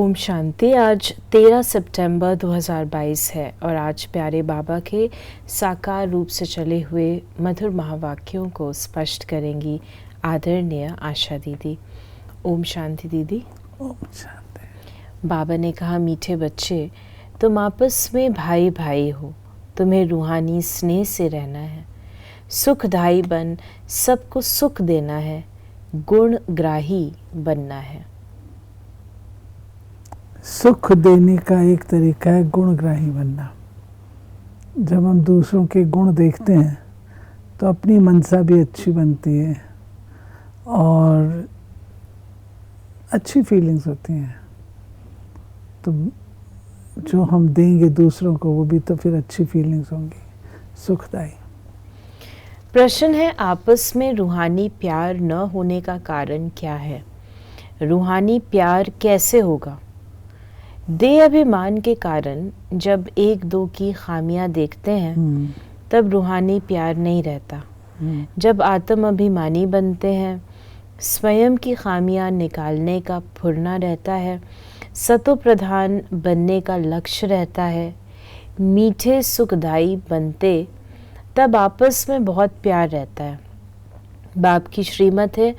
ओम शांति। आज 13 सितंबर 2022 है और आज प्यारे बाबा के साकार रूप से चले हुए मधुर महावाक्यों को स्पष्ट करेंगी आदरणीय आशा दीदी। ओम शांति दीदी। ओम शांति। बाबा ने कहा, मीठे बच्चे, तुम आपस में भाई भाई हो, तुम्हें रूहानी स्नेह से रहना है, सुखदायी बन सबको सुख देना है, गुणग्राही बनना है। सुख देने का एक तरीका है गुणग्राही बनना। जब हम दूसरों के गुण देखते हैं तो अपनी मनसा भी अच्छी बनती है और अच्छी फीलिंग्स होती हैं, तो जो हम देंगे दूसरों को वो भी तो फिर अच्छी फीलिंग्स होंगी, सुखदायी। प्रश्न है, आपस में रूहानी प्यार न होने का कारण क्या है? रूहानी प्यार कैसे होगा? देह अभिमान के कारण जब एक दो की खामियां देखते हैं तब रूहानी प्यार नहीं रहता। जब आत्म अभिमानी बनते हैं, स्वयं की खामियां निकालने का फुरना रहता है, सतो प्रधान बनने का लक्ष्य रहता है, मीठे सुखदायी बनते, तब आपस में बहुत प्यार रहता है। बाप की श्रीमत है,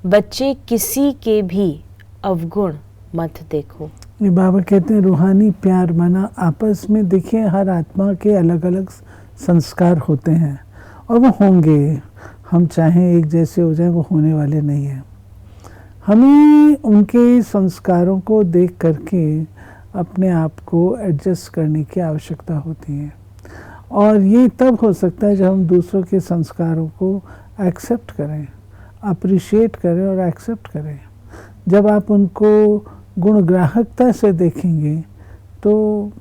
बच्चे किसी के भी अवगुण मत देखो। ये बाबा कहते हैं रूहानी प्यार माना आपस में। देखिए, हर आत्मा के अलग अलग संस्कार होते हैं और वो होंगे। हम चाहें एक जैसे हो जाए, वो होने वाले नहीं हैं। हमें उनके संस्कारों को देख करके अपने आप को एडजस्ट करने की आवश्यकता होती है, और ये तब हो सकता है जब हम दूसरों के संस्कारों को एक्सेप्ट करें, अप्रिशिएट करें और एक्सेप्ट करें। जब आप उनको गुणग्राहकता से देखेंगे तो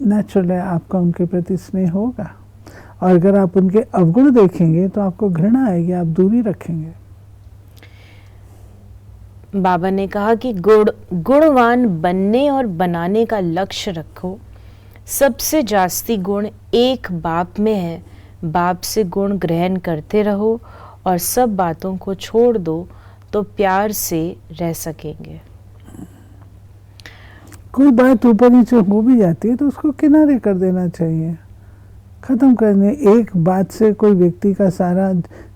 नेचुरल है आपका उनके प्रति स्नेह होगा, और अगर आप उनके अवगुण देखेंगे तो आपको घृणा आएगी, आप दूरी रखेंगे। बाबा ने कहा कि गुणवान बनने और बनाने का लक्ष्य रखो। सबसे जास्ती गुण एक बाप में है, बाप से गुण ग्रहण करते रहो और सब बातों को छोड़ दो तो प्यार से रह सकेंगे। कोई बात ऊपर नीचे हो भी जाती है तो उसको किनारे कर देना चाहिए, ख़त्म करने। एक बात से कोई व्यक्ति का सारा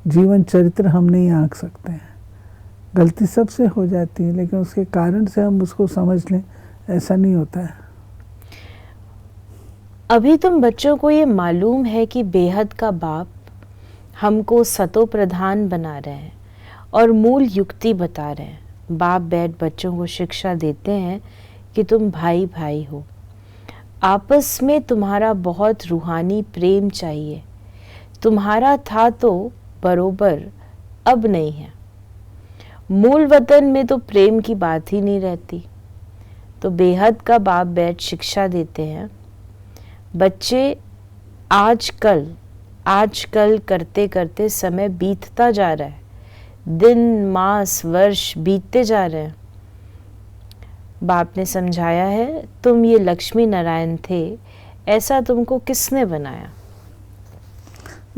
जीवन चरित्र हम नहीं आंक सकते हैं। गलती सबसे हो जाती है, लेकिन उसके कारण से हम उसको समझ लें, ऐसा नहीं होता है। अभी तुम बच्चों को ये मालूम है कि बेहद का बाप हमको सतो प्रधान बना रहे हैं और मूल युक्ति बता रहे हैं। बाप बैठ बच्चों को शिक्षा देते हैं कि तुम भाई भाई हो, आपस में तुम्हारा बहुत रूहानी प्रेम चाहिए। तुम्हारा था तो बरोबर, अब नहीं है। मूल वतन में तो प्रेम की बात ही नहीं रहती। तो बेहद का बाप बैठ शिक्षा देते हैं, बच्चे आजकल करते करते समय बीतता जा रहा है, दिन मास वर्ष बीतते जा रहे हैं। बाप ने समझाया है, तुम ये लक्ष्मी नारायण थे, ऐसा तुमको किसने बनाया?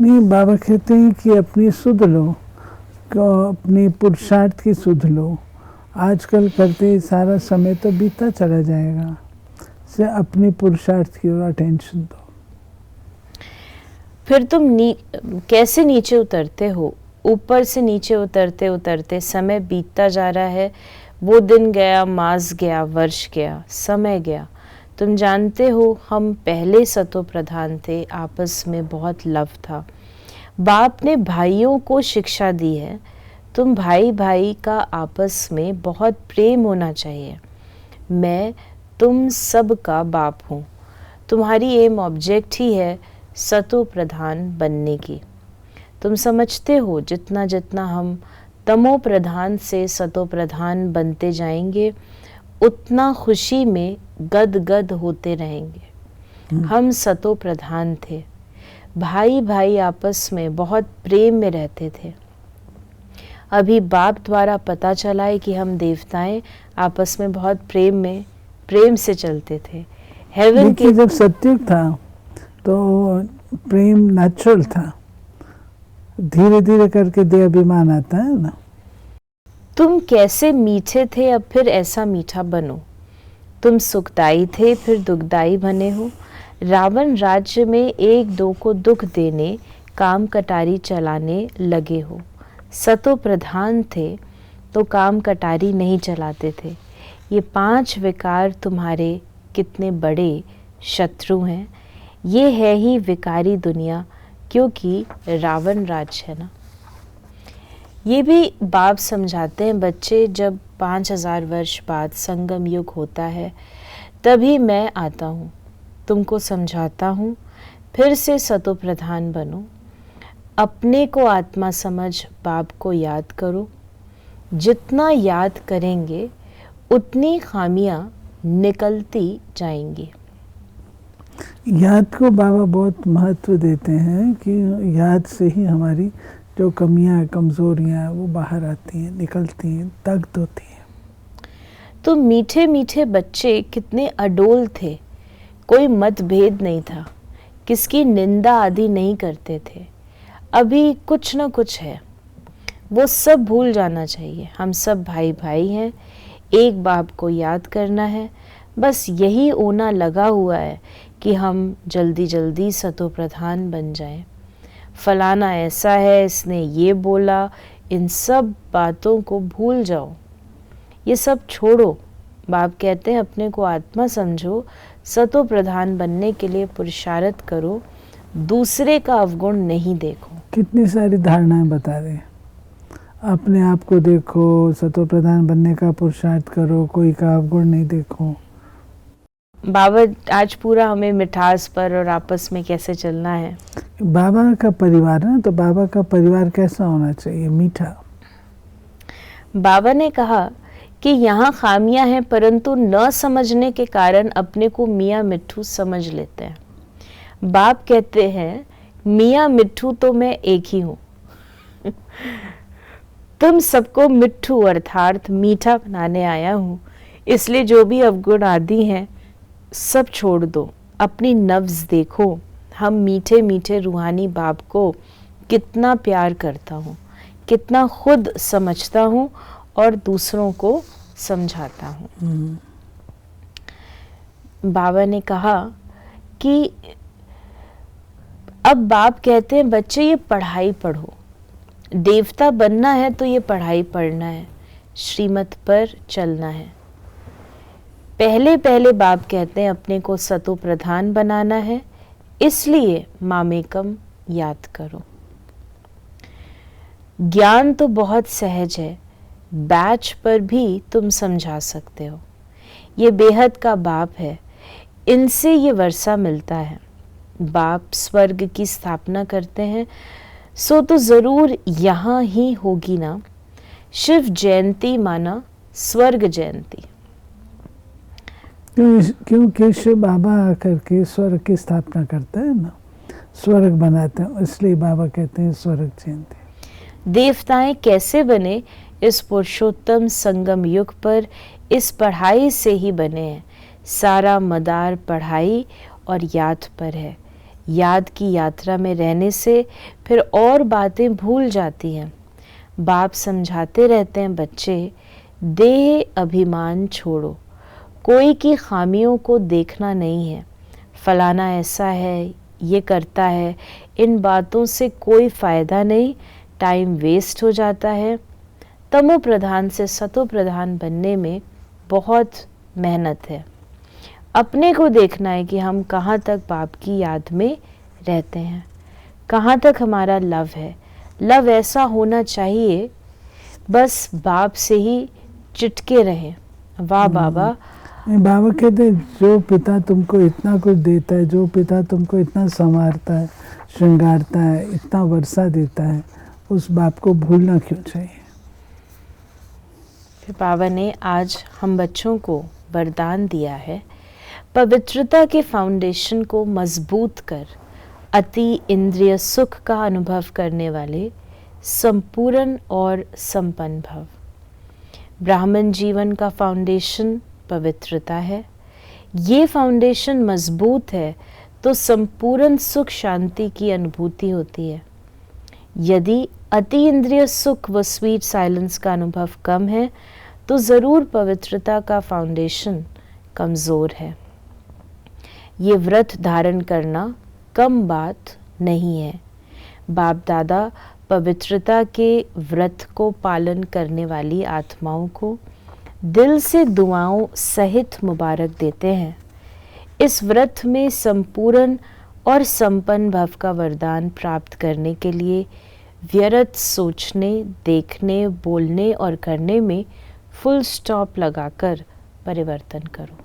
नहीं, बाबा कहते हैं कि अपनी सुध लो, अपनी पुरुषार्थ की सुध लो। आजकल करते सारा समय तो बीतता चला जाएगा, से अपनी पुरुषार्थ की ओर अटेंशन दो। फिर तुम कैसे नीचे उतरते हो? ऊपर से नीचे उतरते उतरते समय बीतता जा रहा है। वो दिन गया, मास गया, वर्ष गया, समय गया। तुम जानते हो, हम पहले सतो प्रधान थे, आपस में बहुत लव था। बाप ने भाइयों को शिक्षा दी है, तुम भाई भाई का आपस में बहुत प्रेम होना चाहिए। मैं तुम सब का बाप हूँ। तुम्हारी एम ऑब्जेक्ट ही है सतो प्रधान बनने की। तुम समझते हो, जितना जितना हम तमो प्रधान से सतो प्रधान बनते जाएंगे, उतना खुशी में गद गद होते रहेंगे। हम सतो प्रधान थे, भाई भाई आपस में बहुत प्रेम में रहते थे। अभी बाप द्वारा पता चला है कि हम देवताएं आपस में बहुत प्रेम से चलते थे। हेवन के जब सत्युग था तो प्रेम नेचुरल था, धीरे धीरे करके देह अभिमान आता है ना। तुम कैसे मीठे थे, अब फिर ऐसा मीठा बनो। तुम सुखदाई थे फिर दुखदाई बने हो। रावण राज्य में एक दो को दुख देने काम कटारी चलाने लगे हो। सतो प्रधान थे तो काम कटारी नहीं चलाते थे। ये 5 विकार तुम्हारे कितने बड़े शत्रु हैं। ये है ही विकारी दुनिया, क्योंकि रावण राज है ना। ये भी बाप समझाते हैं बच्चे, जब 5000 वर्ष बाद संगम युग होता है तभी मैं आता हूँ, तुमको समझाता हूँ, फिर से सतो प्रधान बनो, अपने को आत्मा समझ बाप को याद करो। जितना याद करेंगे उतनी खामियां निकलती जाएंगी। याद को बाबा बहुत महत्व देते हैं कि याद से ही हमारी जो कमियां कमजोरियां हैं वो बाहर आती हैं, निकलती हैं, दग्ध होती हैं। तो मीठे मीठे बच्चे कितने अडोल थे, कोई मतभेद नहीं था, किसकी निंदा आदि नहीं करते थे। अभी कुछ न कुछ है, वो सब भूल जाना चाहिए। हम सब भाई भाई हैं, एक बाप को याद करना है। बस यही ओना लगा हुआ है कि हम जल्दी जल्दी सतो प्रधान बन जाएं। फलाना ऐसा है, इसने ये बोला, इन सब बातों को भूल जाओ, ये सब छोड़ो। बाप कहते हैं अपने को आत्मा समझो, सतो प्रधान बनने के लिए पुरुषार्थ करो, दूसरे का अवगुण नहीं देखो। कितनी सारी धारणाएं बता रहे हैं। अपने आप को देखो, सतो प्रधान बनने का पुरुषार्थ करो, कोई का अवगुण नहीं देखो। बाबा आज पूरा हमें मिठास पर और आपस में कैसे चलना है। बाबा का परिवार है ना, तो बाबा का परिवार कैसा होना चाहिए? मीठा। बाबा ने कहा कि यहाँ खामियां हैं, परंतु न समझने के कारण अपने को मियाँ मिट्ठू समझ लेते हैं। बाप कहते हैं मियाँ मिट्ठू तो मैं एक ही हूँ। तुम सबको मिट्ठू अर्थात मीठा बनाने आया हूँ, इसलिए जो भी अवगुण आदि हैं सब छोड़ दो, अपनी नफ्स देखो। हम मीठे मीठे रूहानी बाप को कितना प्यार करता हूँ, कितना खुद समझता हूँ और दूसरों को समझाता हूँ। बाबा ने कहा कि अब बाप कहते हैं बच्चे ये पढ़ाई पढ़ो, देवता बनना है तो ये पढ़ाई पढ़ना है, श्रीमत पर चलना है। पहले पहले बाप कहते हैं अपने को सतो प्रधान बनाना है, इसलिए मामेकम याद करो। ज्ञान तो बहुत सहज है, बैच पर भी तुम समझा सकते हो। ये बेहद का बाप है, इनसे ये वर्षा मिलता है। बाप स्वर्ग की स्थापना करते हैं, सो तो जरूर यहाँ ही होगी ना। शिव जयंती माना स्वर्ग जयंती। क्योंकि शिव बाबा आकर के स्वर्ग की स्थापना करते हैं ना, स्वर्ग बनाते हैं, इसलिए बाबा कहते हैं स्वर्ग जयंती। देवताएं कैसे बने? इस पुरुषोत्तम संगम युग पर इस पढ़ाई से ही बने हैं। सारा मदार पढ़ाई और याद पर है। याद की यात्रा में रहने से फिर और बातें भूल जाती हैं। बाप समझाते रहते हैं बच्चे, देह अभिमान छोड़ो, कोई की खामियों को देखना नहीं है। फलाना ऐसा है, ये करता है, इन बातों से कोई फायदा नहीं, टाइम वेस्ट हो जाता है। तमो प्रधान से सतो प्रधान बनने में बहुत मेहनत है। अपने को देखना है कि हम कहाँ तक बाप की याद में रहते हैं, कहाँ तक हमारा लव है। लव ऐसा होना चाहिए बस बाप से ही चिटके रहें। वाह बाबा। बाबा कहते हैं जो पिता तुमको इतना कुछ देता है, जो पिता तुमको इतना संवारता है, श्रृंगारता है, इतना वर्षा देता है, उस बाप को भूलना क्यों चाहिए। फिर बाबा ने आज हम बच्चों को वरदान दिया है, पवित्रता के फाउंडेशन को मजबूत कर अति इंद्रिय सुख का अनुभव करने वाले संपूर्ण और संपन्न भव। ब्राह्मण जीवन का फाउंडेशन पवित्रता है। ये फाउंडेशन मजबूत है तो संपूर्ण सुख शांति की अनुभूति होती है। यदि अति इंद्रिय सुख व स्वीट साइलेंस का अनुभव कम है तो ज़रूर पवित्रता का फाउंडेशन कमज़ोर है। ये व्रत धारण करना कम बात नहीं है। बाप दादा पवित्रता के व्रत को पालन करने वाली आत्माओं को दिल से दुआओं सहित मुबारक देते हैं। इस व्रत में संपूर्ण और संपन्न भव का वरदान प्राप्त करने के लिए व्यर्थ सोचने, देखने, बोलने और करने में फुल स्टॉप लगाकर परिवर्तन करो।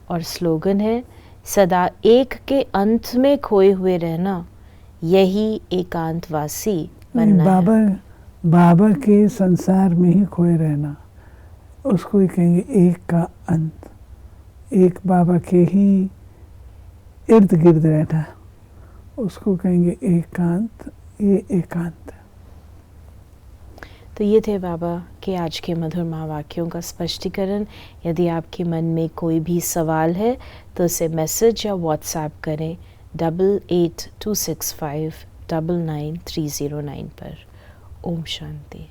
और स्लोगन है, सदा एक के अंत में खोए हुए रहना, यही एकांतवासी बनना बाबा है। बाबा के संसार में ही खोए रहना, उसको ही कहेंगे एक का अंत। एक बाबा के ही इर्द गिर्द रहना, उसको कहेंगे एकांत। ये एकांत है। तो ये थे बाबा के आज के मधुर महावाक्यों का स्पष्टीकरण। यदि आपके मन में कोई भी सवाल है तो उसे मैसेज या व्हाट्सएप करें 8826599309 पर। ओम शांति।